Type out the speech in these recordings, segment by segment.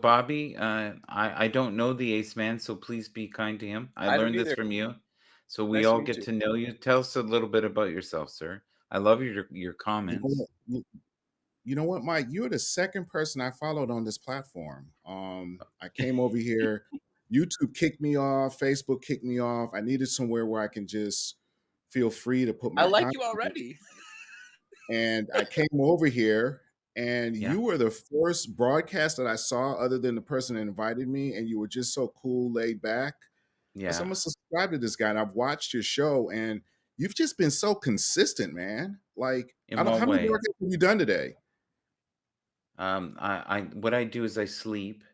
Bobby, I don't know the Ace Man, so please be kind to him. I I don't learned this either. from you, so we Nice to all meet get you. to know you. Tell us a little bit about yourself, sir. I love your You know comments. what? You know what, Mike? You're the second person I followed on this platform. I came over here. YouTube kicked me off. Facebook kicked me off. I needed somewhere where I can just feel free to put I my like you content. already. And I came over here, and Yeah, you were the first broadcast that I saw, other than the person that invited me. And you were just so cool, laid back. I said, I'm yeah. gonna subscribe to this guy, and I've watched your show, and you've just been so consistent, man. Like, I In don't. what How many way? broadcasts have you done today? I what I do is I sleep.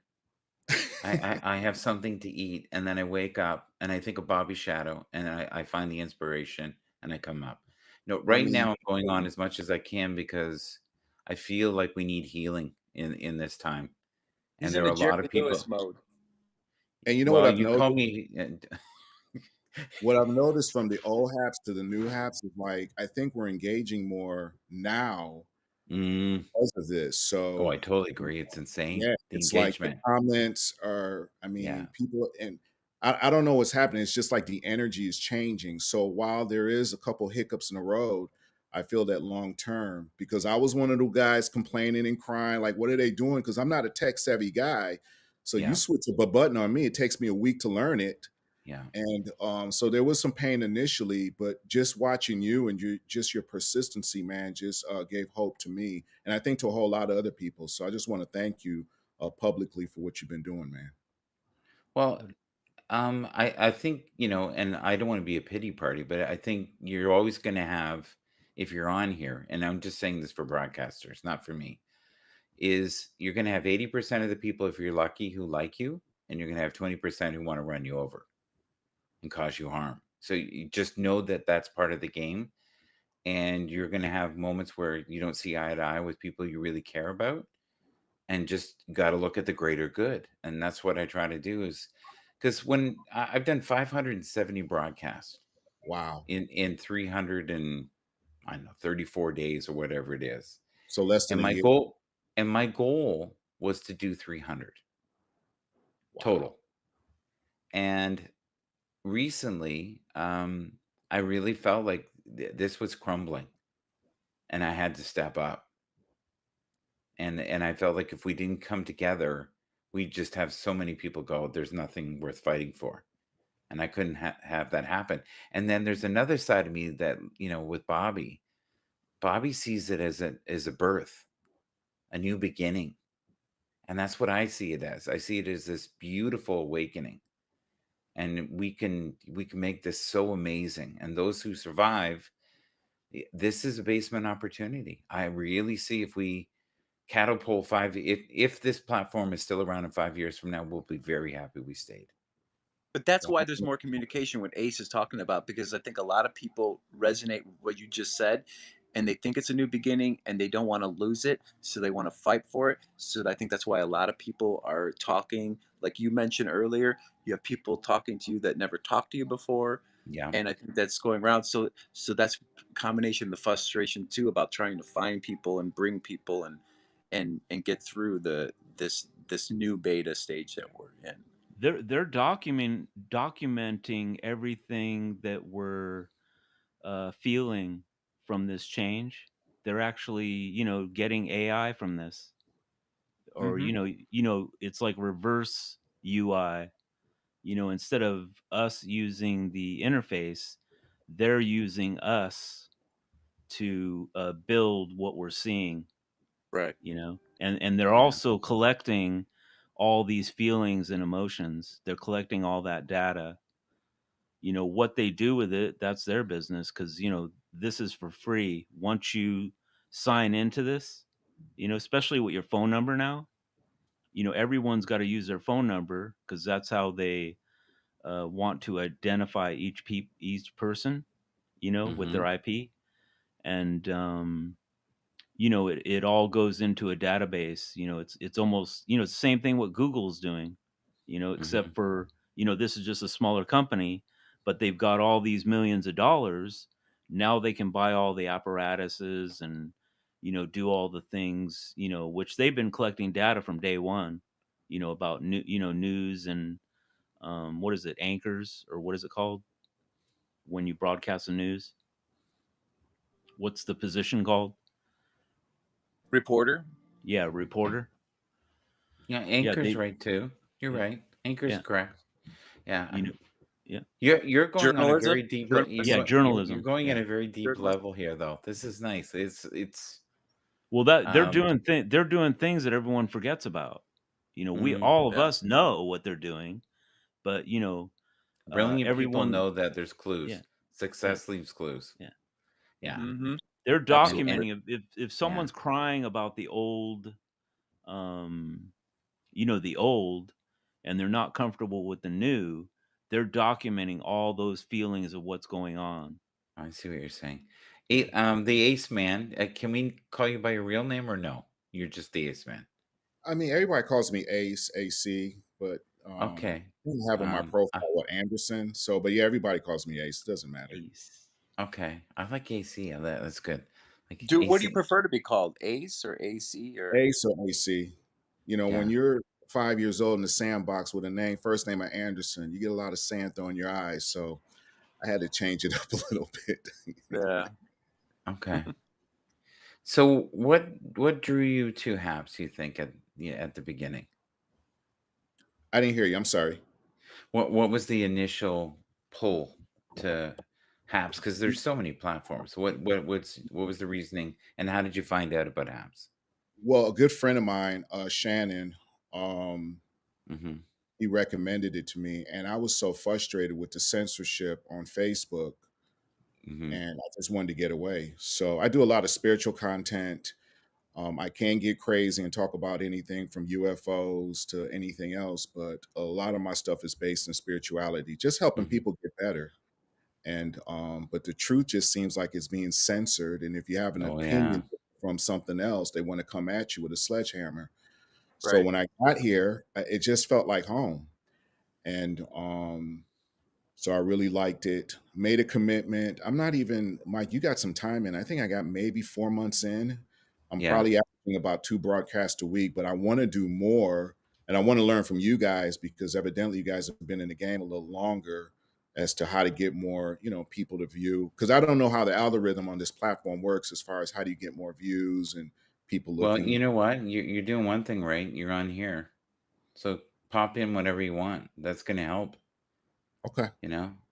I have something to eat, and then I wake up and I think of Bobby Shadow, and I find the inspiration, and I come up. No, I right mean, now I'm going on as much as I can because I feel like we need healing in this time, and He's there in are a a lot Jerry of Lewis people. mode. and you know what Well, I've you call noticed? me, What I've noticed from the old Haps to the new Haps is, like, I think we're engaging more now mm, because of this. oh, I So totally agree. It's insane yeah, the it's like the engagement. comments are, I Yeah, mean, people, and I don't know what's happening. It's just like the energy is changing. So while there is a couple hiccups in the road, I feel that long term, because I was one of the guys complaining and crying, like, what are they doing? Because I'm not a tech savvy guy. So you yeah, switch a button on me, it takes me a week to learn it. yeah. And so there was some pain initially, but just watching you and your persistency, man, just gave hope to me, and I think to a whole lot of other people. So I just want to thank you publicly for what you've been doing, man. Well, I think, and I don't want to be a pity party, but I think you're always going to have, if you're on here, and I'm just saying this for broadcasters, not for me, is you're going to have 80% of the people, if you're lucky, who like you, and you're going to have 20% who want to run you over and cause you harm. So you just know that that's part of the game. And you're going to have moments where you don't see eye to eye with people you really care about, and just got to look at the greater good. And that's what I try to do is because I've done 570 broadcasts Wow. in 300 and I don't know 34 days or whatever it is. So less than And a my year. goal and my goal was to do 300 Wow. total. And recently, I really felt like this was crumbling, and I had to step up. And I felt like if we didn't come together, we'd just have so many people go, "There's nothing worth fighting for." And I couldn't have that happen. And then there's another side of me that, with Bobby, Bobby sees it as a birth, a new beginning. And that's what I see it as. I see it as this beautiful awakening. And we can make this so amazing. And those who survive, this is a basement opportunity. I really see if we catapult if this platform is still around in 5 years from now, we'll be very happy we stayed. But that's why there's Wow. more communication what Ace is talking about, because I think a lot of people resonate with what you just said, and they think it's a new beginning and they don't want to lose it, so they want to fight for it. So I think that's why a lot of people are talking. Like you mentioned earlier, you have people talking to you that never talked to you before, Yeah. and I think that's going around. So that's combination the frustration too about trying to find people and bring people and get through this new beta stage that we're in. They're documenting everything that we're feeling from this change. They're actually, getting AI from this, or Hmm. it's like reverse UI. Instead of us using the interface, they're using us to build what we're seeing. Right. And they're Yeah. also collecting all these feelings and emotions. They're collecting all that data. What they do with it, that's their business, because this is for free. Once you sign into this, especially with your phone number now, everyone's got to use their phone number, because that's how they want to identify each person, with their Mhm. IP. And it all goes into a database. It's almost, it's the same thing what Google's doing, except Mhm. for, this is just a smaller company, but they've got all these millions of dollars. Now they can buy all the apparatuses and, do all the things, which they've been collecting data from day one. about news and what is it, anchors, or what is it called when you broadcast the news? What's the position called? Reporter. Yeah, reporter. Yeah, Yeah, Anchor's they right too. You're yeah right. Anchor's yeah correct. Yeah, you know yeah you're going on a very Journalism. deep yeah Journalism. you're journalism. going in Yeah. a very deep Journalism. level here though. This is nice. It's Well, that um they're doing things that everyone forgets about. We mm, all of Yeah. us know what they're doing, but brilliant people everyone. know that there's Yeah, clues. yeah, Success leaves clues. yeah, yeah. Yeah. Mm-hmm. They're And Absolutely. documenting if yeah, someone's crying about um, the old, and they're not comfortable with the new. They're documenting all those feelings of what's going on. I see what you're saying. Yeah. The Ace Man, can we call you by your real name or no? You're just the Ace Man. I mean, everybody calls me Ace, AC, but Okay. I don't have on my profile Uh, what Anderson. So, but yeah, everybody calls me Ace. It doesn't matter. Ace. okay. I like AC. That's good. Like What do you AC. prefer to be called? Ace or AC or? Ace or AC. When Yeah. you're 5 years old in the sandbox with a first name of Anderson, you get a lot of sand thrown in your eyes. So I had to change it up a little bit. Yeah. Okay. So what drew you to Haps, you think, at the beginning? I didn't hear you. I'm sorry. What was the initial pull to Haps? Because there's so many platforms. What was the reasoning, and how did you find out about Haps? Well, a good friend of mine, Shannon, um, Mhm. he recommended it to me, and I was so frustrated with the censorship on Facebook, Mhm. and I just wanted to get away. So I do a lot of spiritual content. I can get crazy and talk about anything from UFOs to anything else, but a lot of my stuff is based in spirituality, just helping Mhm. people get better. And but the truth just seems like it's being censored. And if you have an Oh, yeah. opinion from something else, they want to come at you with a sledgehammer. So Right. when I got here, it just felt like home. And so I really liked it. Made a commitment. I'm not even Mike, you got some time in. I think I got maybe 4 months in. I'm Yeah. probably averaging about 2 broadcasts a week, but I want to do more. And I want to learn from you guys because evidently you guys have been in the game a little longer as to how to get more, people to view. Because I don't know how the algorithm on this platform works as far as how do you get more views and people Well, looking. you know what? You're doing one thing right. You're on here. So pop in whatever you want. That's gonna help, Okay.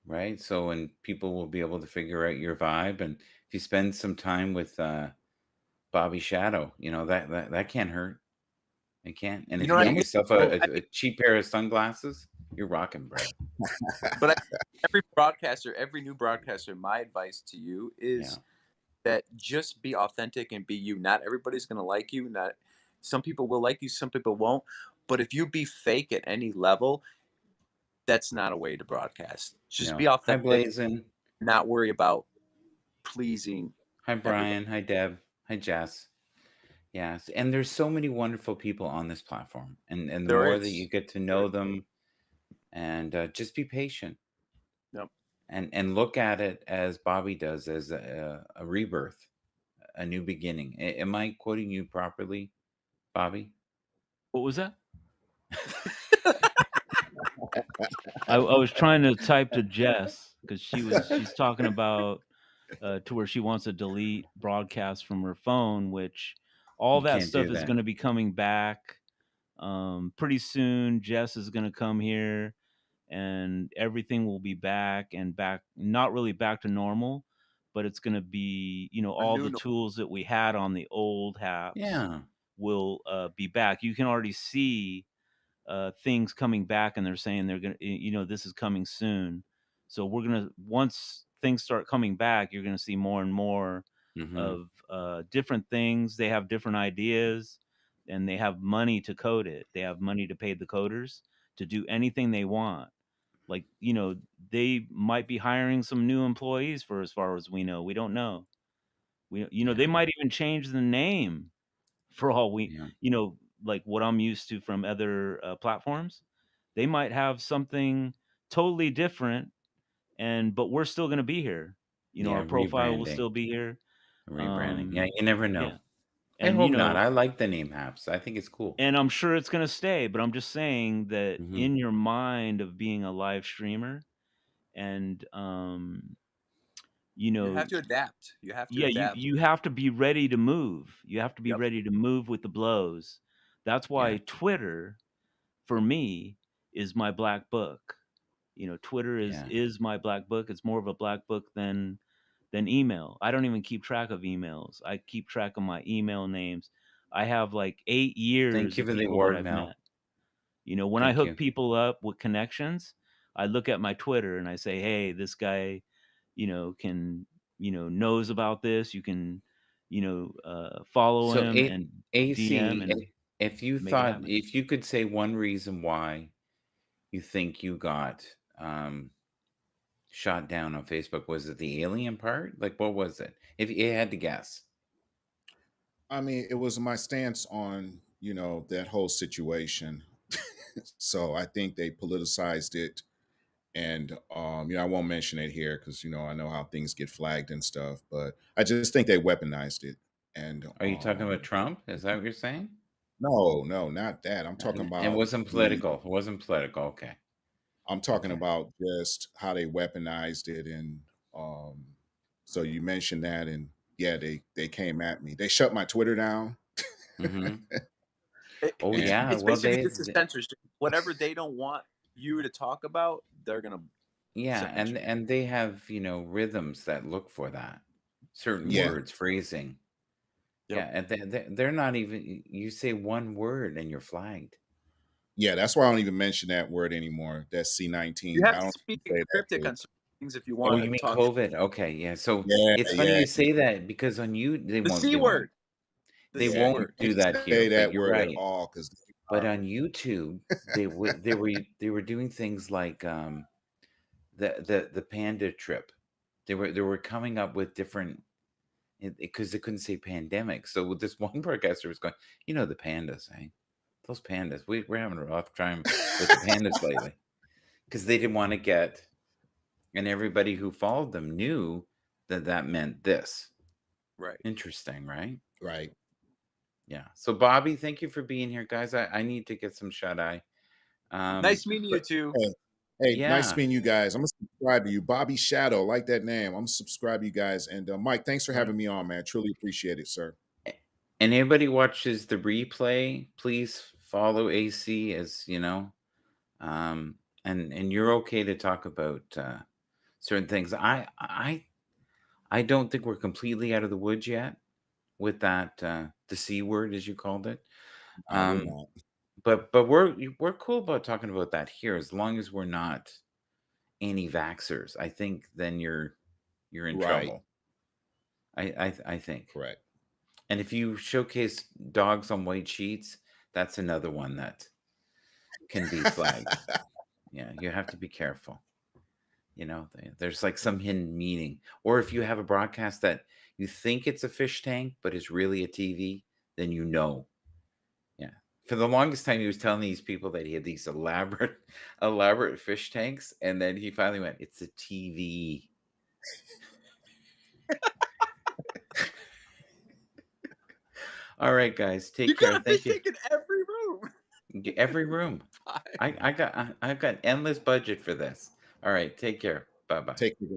right? So and people will be able to figure out your vibe, and if you spend some time with, Bobby Shadow, that can't hurt. It can't, and You if know, you Yeah, get I'm yourself gonna, a cheap pair of sunglasses, you're rocking, brother. but every broadcaster, every new broadcaster, my advice to you Yeah. is that just be authentic and be you. Not everybody's going to like you. Not some people will like you, some people won't. But if you be fake at any level, that's not a way to broadcast. Just be Hi, authentic, Blazin. not worry about pleasing Hi, everybody. Brian. Hi, Deb. Hi, Jess. Yes, and there's so many wonderful people on this platform, and the There more that you is. get to There know is. them, and just be patient, Yep. and look at it as Bobby does, as a rebirth, a new beginning. Am I quoting you properly, Bobby? What was that? I was trying to type to Jess because she's talking about to where she wants to delete broadcasts from her phone, which all You that can't stuff do is that. going to be coming back pretty soon. Jess is going to come here, and everything will be back, and back, not really back to normal, but it's going to be, A all new the tools that we had on the old Haps Yeah, will be back. You can already see things coming back, and they're saying they're gonna, this is coming soon. So we're gonna, once things start coming back, you're gonna see more and more mhm, of different things. They have different ideas, and they have money to code it. They have money to pay the coders to do anything they want. Like, they might be hiring some new employees, for as far as we know. We don't know. They yeah, might even change the name for all we, yeah, like what I'm used to from other platforms. They might have something totally different, but we're still going to be here. Our yeah, profile will rebranding, still be here. rebranding. Yeah, you never know. Yeah. I And, hope not. I like the name Happs. I think it's cool. and I'm sure it's gonna stay, but I'm just saying that Mhm. in your mind of being a live streamer and, you You know, have to adapt. You have to yeah, adapt. you have to be ready to move. You have to be Yep. ready to move with the blows. That's Yeah. why Twitter, for me, is my black book. Twitter is Yeah. is my black book. It's more of a black book than email. I don't even keep track of emails. I keep track of my email names. I have like 8 Thank years you of for the people that award, I've Mel. met. When I Thank hook you. people up with connections, I look at my Twitter and I say, "Hey, this guy, can, knows about this. You can, follow So him and DM AC, and if you make it thought happen." if you could say one reason why you think you got shot down on Facebook, was it the alien part? Like, what was it? If you had to guess. I mean, it was my stance on, that whole situation. So I think they politicized it. And I won't mention it here because I know how things get flagged and stuff, but I just think they weaponized it. And Are you talking about Trump? Is that what you're saying? no, no, not that. I'm talking It about wasn't the political. It wasn't political. Okay. I'm talking Okay. about just how they weaponized it. And um so you mentioned that, and yeah, they came at me. They shut my Twitter down. Hmm. It, Oh it's And yeah. it's Well, basically just a censorship. Whatever they don't want you to talk about, they're gonna yeah, censor. and they have, rhythms that look for that. Certain yeah, words, phrasing. Yep. Yeah, and they're not even, you say one word and you're flagged. yeah, that's why I don't even mention that word anymore. That's You C-19. have I to don't speak in say that cryptic word. on certain things if you Oh, want to you mean talk. COVID? Okay, yeah. So Yeah, it's funny yeah, you say that because on you The C word. The they C yeah. You won't word. do can't that say here, but that you're word at right. all because But on YouTube, they were doing things like the panda trip. They were coming up with different, because they couldn't say pandemic. So this one broadcaster was going, the pandas, eh? Those pandas. We're having a rough time with the pandas lately because they didn't want to get, and everybody who followed them knew that that meant this. Right. Interesting, right? right. Yeah. So Bobby, thank you for being here, guys. I need to get some shut eye. Nice meeting you But too. Hey, hey, nice yeah. meeting you guys. I'm gonna subscribe to you, Bobby Shadow. Like that name. I'm gonna subscribe to you guys. And Mike, thanks for Yeah. having me on, man. Truly appreciate it, sir. And anybody watches the replay, please follow AC, as um, and you're okay to talk about certain things. I don't think we're completely out of the woods yet with that the C word, as you called it. We're Um, not. but we're cool about talking about that here, as long as we're not anti-vaxxers. I think then you're in Right. trouble. I think. Correct. And if you showcase dogs on white sheets, that's another one that can be flagged. Yeah, you have to be careful. There's like some hidden meaning. Or if you have a broadcast that you think it's a fish tank, but it's really a TV, then you know. Yeah. For the longest time, he was telling these people that he had these elaborate, elaborate fish tanks, and then he finally went, "It's a TV." All right, guys, You take care. got a fish Thank you. tank in every room. Every room. Bye. I've got endless budget for this. All right, take care. Bye bye. Take care, guys.